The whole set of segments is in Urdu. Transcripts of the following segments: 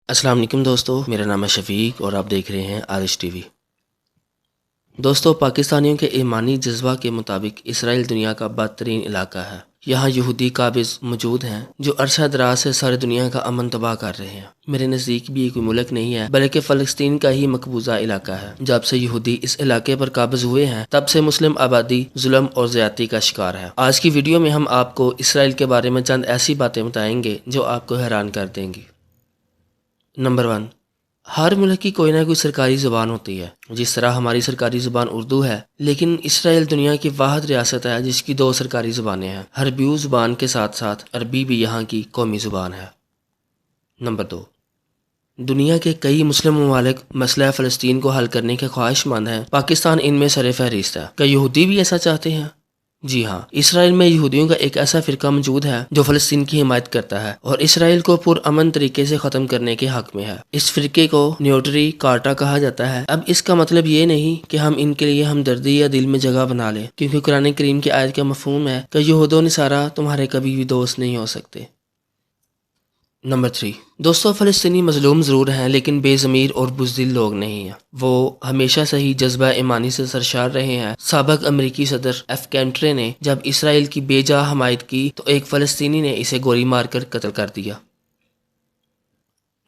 السلام علیکم دوستو، میرا نام ہے شفیق اور آپ دیکھ رہے ہیں آرش ٹی وی۔ دوستو، پاکستانیوں کے ایمانی جذبہ کے مطابق اسرائیل دنیا کا بدترین علاقہ ہے۔ یہاں یہودی قابض موجود ہیں جو عرصہ دراز سے ساری دنیا کا امن تباہ کر رہے ہیں۔ میرے نزدیک بھی یہ کوئی ملک نہیں ہے بلکہ فلسطین کا ہی مقبوضہ علاقہ ہے۔ جب سے یہودی اس علاقے پر قابض ہوئے ہیں تب سے مسلم آبادی ظلم اور زیادتی کا شکار ہے۔ آج کی ویڈیو میں ہم آپ کو اسرائیل کے بارے میں چند ایسی باتیں بتائیں گے جو آپ کو حیران کر دیں گی۔ نمبر 1، ہر ملک کی کوئی نہ کوئی سرکاری زبان ہوتی ہے۔ جس طرح ہماری سرکاری زبان اردو ہے، لیکن اسرائیل دنیا کی واحد ریاست ہے جس کی 2 سرکاری زبانیں ہیں۔ ہربیو زبان کے ساتھ ساتھ عربی بھی یہاں کی قومی زبان ہے۔ نمبر 2، دنیا کے کئی مسلم ممالک مسئلہ فلسطین کو حل کرنے کے خواہش مند ہیں۔ پاکستان ان میں سر فہرست ہے۔ کیا یہودی بھی ایسا چاہتے ہیں؟ جی ہاں، اسرائیل میں یہودیوں کا ایک ایسا فرقہ موجود ہے جو فلسطین کی حمایت کرتا ہے اور اسرائیل کو پرامن طریقے سے ختم کرنے کے حق میں ہے۔ اس فرقے کو نیوٹری کارٹا کہا جاتا ہے۔ اب اس کا مطلب یہ نہیں کہ ہم ان کے لیے ہمدردی یا دل میں جگہ بنا لیں، کیونکہ قرآن کریم کی آیت کا مفہوم ہے کہ یہود و نصارہ تمہارے کبھی بھی دوست نہیں ہو سکتے۔ نمبر 3، دوستو، فلسطینی مظلوم ضرور ہیں لیکن بے ضمیر اور بزدل لوگ نہیں ہیں۔ وہ ہمیشہ سے ہی جذبہ ایمانی سے سرشار رہے ہیں۔ سابق امریکی صدر ایف کینٹری نے جب اسرائیل کی بے جا حمایت کی تو ایک فلسطینی نے اسے گولی مار کر قتل کر دیا۔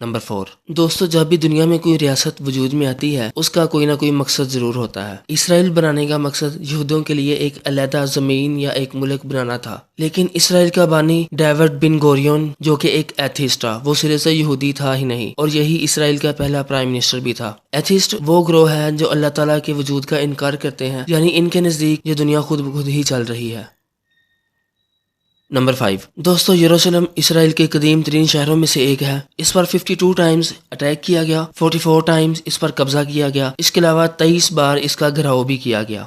نمبر 4، دوستو، جب بھی دنیا میں کوئی ریاست وجود میں آتی ہے اس کا کوئی نہ کوئی مقصد ضرور ہوتا ہے۔ اسرائیل بنانے کا مقصد یہودوں کے لیے ایک علیحدہ زمین یا ایک ملک بنانا تھا، لیکن اسرائیل کا بانی ڈیوڈ بن گوریون جو کہ ایک ایتھیسٹ تھا، وہ سرے سے یہودی تھا ہی نہیں اور یہی اسرائیل کا پہلا پرائم منسٹر بھی تھا۔ ایتھیسٹ وہ گروہ ہے جو اللہ تعالیٰ کے وجود کا انکار کرتے ہیں، یعنی ان کے نزدیک یہ دنیا خود بخود ہی چل رہی ہے۔ نمبر 5، دوستو، یروشلم اسرائیل کے قدیم ترین شہروں میں سے ایک ہے۔ اس پر 52 ٹائمز اٹیک کیا گیا، 44 ٹائمز اس پر قبضہ کیا گیا، اس کے علاوہ 23 بار اس کا گھراؤ بھی کیا گیا۔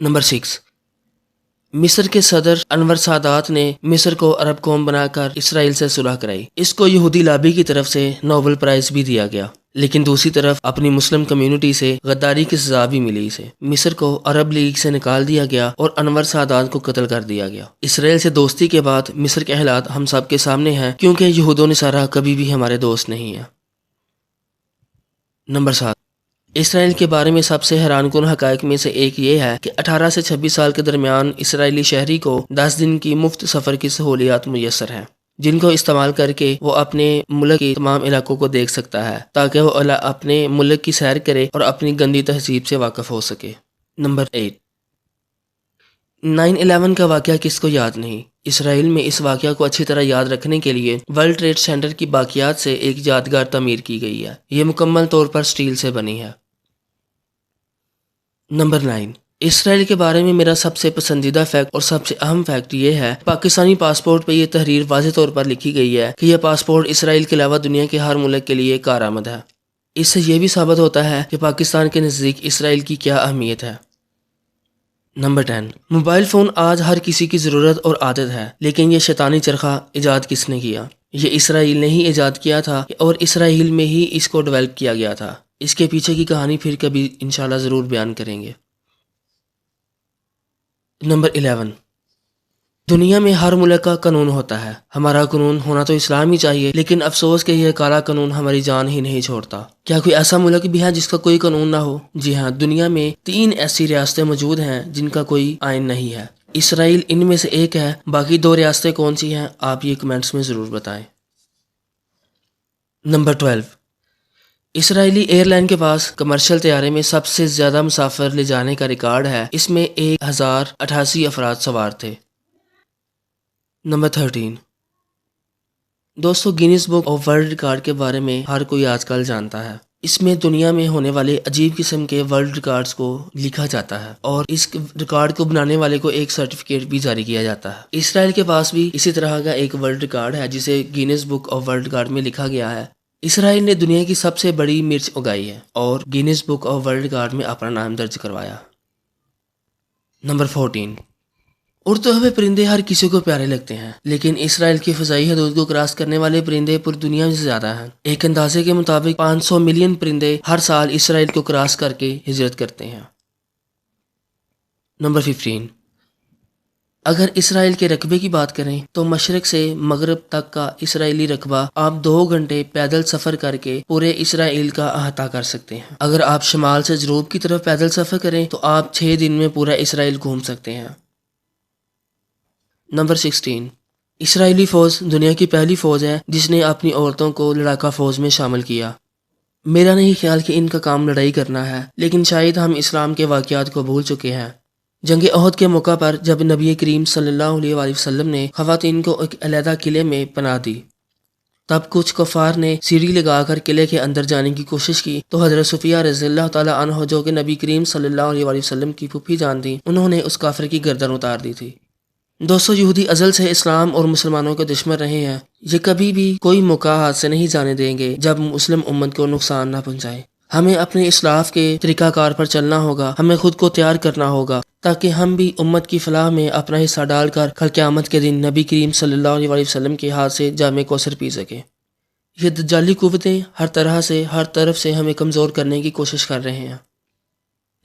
نمبر 6، مصر کے صدر انور سادات نے مصر کو عرب قوم بنا کر اسرائیل سے صلح کرائی۔ اس کو یہودی لابی کی طرف سے نوبل پرائز بھی دیا گیا، لیکن دوسری طرف اپنی مسلم کمیونٹی سے غداری کی سزا بھی ملی اسے۔ مصر کو عرب لیگ سے نکال دیا گیا اور انور سادات کو قتل کر دیا گیا۔ اسرائیل سے دوستی کے بعد مصر کے حالات ہم سب کے سامنے ہیں، کیونکہ یہود و نصارہ کبھی بھی ہمارے دوست نہیں ہیں۔ نمبر 7، اسرائیل کے بارے میں سب سے حیران کن حقائق میں سے ایک یہ ہے کہ 18 سے 26 سال کے درمیان اسرائیلی شہری کو 10 دن کی مفت سفر کی سہولیات میسر ہیں، جن کو استعمال کر کے وہ اپنے ملک کے تمام علاقوں کو دیکھ سکتا ہے تاکہ وہ اپنے ملک کی سیر کرے اور اپنی گندی تہذیب سے واقف ہو سکے۔ نمبر 8، 9/11 کا واقعہ کس کو یاد نہیں؟ اسرائیل میں اس واقعہ کو اچھی طرح یاد رکھنے کے لیے ورلڈ ٹریڈ سینٹر کی باقیات سے ایک یادگار تعمیر کی گئی ہے۔ یہ مکمل طور پر سٹیل سے بنی ہے۔ نمبر 9، اسرائیل کے بارے میں میرا سب سے پسندیدہ فیکٹ اور سب سے اہم فیکٹ یہ ہے، پاکستانی پاسپورٹ پہ یہ تحریر واضح طور پر لکھی گئی ہے کہ یہ پاسپورٹ اسرائیل کے علاوہ دنیا کے ہر ملک کے لیے کارآمد ہے۔ اس سے یہ بھی ثابت ہوتا ہے کہ پاکستان کے نزدیک اسرائیل کی کیا اہمیت ہے۔ نمبر 10، موبائل فون آج ہر کسی کی ضرورت اور عادت ہے، لیکن یہ شیطانی چرخہ ایجاد کس نے کیا؟ یہ اسرائیل نے ہی ایجاد کیا تھا اور اسرائیل میں ہی اس کو ڈیولپ کیا گیا تھا۔ اس کے پیچھے کی کہانی پھر کبھی انشاءاللہ ضرور بیان کریں گے۔ نمبر 11، دنیا میں ہر ملک کا قانون ہوتا ہے۔ ہمارا قانون ہونا تو اسلام ہی چاہیے، لیکن افسوس کہ یہ کالا قانون ہماری جان ہی نہیں چھوڑتا۔ کیا کوئی ایسا ملک بھی ہے جس کا کوئی قانون نہ ہو؟ جی ہاں، دنیا میں 3 ایسی ریاستیں موجود ہیں جن کا کوئی آئین نہیں ہے۔ اسرائیل ان میں سے ایک ہے۔ باقی 2 ریاستیں کون سی ہیں آپ یہ کمنٹس میں ضرور بتائیں۔ نمبر 12، اسرائیلی ایئر لائن کے پاس کمرشل طیارے میں سب سے زیادہ مسافر لے جانے کا ریکارڈ ہے۔ اس میں 1088 افراد سوار تھے۔ نمبر 13، دوستو، Guinness book of world record کے بارے میں ہر کوئی آج کل جانتا ہے۔ اس میں دنیا میں ہونے والے عجیب قسم کے ورلڈ ریکارڈز کو لکھا جاتا ہے اور اس ریکارڈ کو بنانے والے کو ایک سرٹیفکیٹ بھی جاری کیا جاتا ہے۔ اسرائیل کے پاس بھی اسی طرح کا ایک ورلڈ ریکارڈ ہے جسے Guinness book of world record میں لکھا گیا ہے۔ اسرائیل نے دنیا کی سب سے بڑی مرچ اگائی ہے اور Guinness book of world record میں اپنا نام درج کروایا۔ نمبر 14، اڑتے ہوئے پرندے ہر کسی کو پیارے لگتے ہیں، لیکن اسرائیل کی فضائی حدود کو کراس کرنے والے پرندے پوری دنیا میں سے زیادہ ہیں۔ ایک اندازے کے مطابق 500 ملین پرندے ہر سال اسرائیل کو کراس کر کے ہجرت کرتے ہیں۔ نمبر 15، اگر اسرائیل کے رقبے کی بات کریں تو مشرق سے مغرب تک کا اسرائیلی رقبہ آپ 2 گھنٹے پیدل سفر کر کے پورے اسرائیل کا احاطہ کر سکتے ہیں۔ اگر آپ شمال سے جنوب کی طرف پیدل سفر کریں تو آپ 6 دن میں پورا اسرائیل گھوم سکتے ہیں۔ نمبر 16، اسرائیلی فوج دنیا کی پہلی فوج ہے جس نے اپنی عورتوں کو لڑاکا فوج میں شامل کیا۔ میرا نہیں خیال کہ ان کا کام لڑائی کرنا ہے، لیکن شاید ہم اسلام کے واقعات کو بھول چکے ہیں۔ جنگ احد کے موقع پر جب نبی کریم صلی اللہ علیہ وآلہ وسلم نے خواتین کو ایک علیحدہ قلعے میں پناہ دی، تب کچھ کفار نے سیڑھی لگا کر قلعے کے اندر جانے کی کوشش کی تو حضرت صفیہ رضی اللہ تعالیٰ عنہ جو کہ نبی کریم صلی اللہ علیہ وآلہ وسلم کی پھوپھی جان تھی، انہوں نے اس کافر کی گردن اتار دی تھی۔ دوستو، یہودی ازل سے اسلام اور مسلمانوں کے دشمن رہے ہیں۔ یہ کبھی بھی کوئی موقع ہاتھ سے نہیں جانے دیں گے جب مسلم امت کو نقصان نہ پہنچائے۔ ہمیں اپنے اسلاف کے طریقہ کار پر چلنا ہوگا، ہمیں خود کو تیار کرنا ہوگا تاکہ ہم بھی امت کی فلاح میں اپنا حصہ ڈال کر کل قیامت کے دن نبی کریم صلی اللہ علیہ وآلہ وسلم کے ہاتھ سے جام کوثر پی سکیں۔ یہ دجالی قوتیں ہر طرح سے ہر طرف سے ہمیں کمزور کرنے کی کوشش کر رہے ہیں،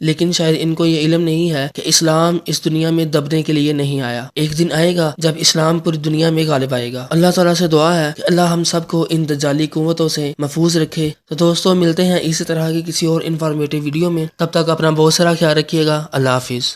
لیکن شاید ان کو یہ علم نہیں ہے کہ اسلام اس دنیا میں دبنے کے لیے نہیں آیا۔ ایک دن آئے گا جب اسلام پوری دنیا میں غالب آئے گا۔ اللہ تعالیٰ سے دعا ہے کہ اللہ ہم سب کو ان دجالی قوتوں سے محفوظ رکھے۔ تو دوستوں، ملتے ہیں اسی طرح کی کسی اور انفارمیٹیو ویڈیو میں، تب تک اپنا بہت سارا خیال رکھیے گا۔ اللہ حافظ۔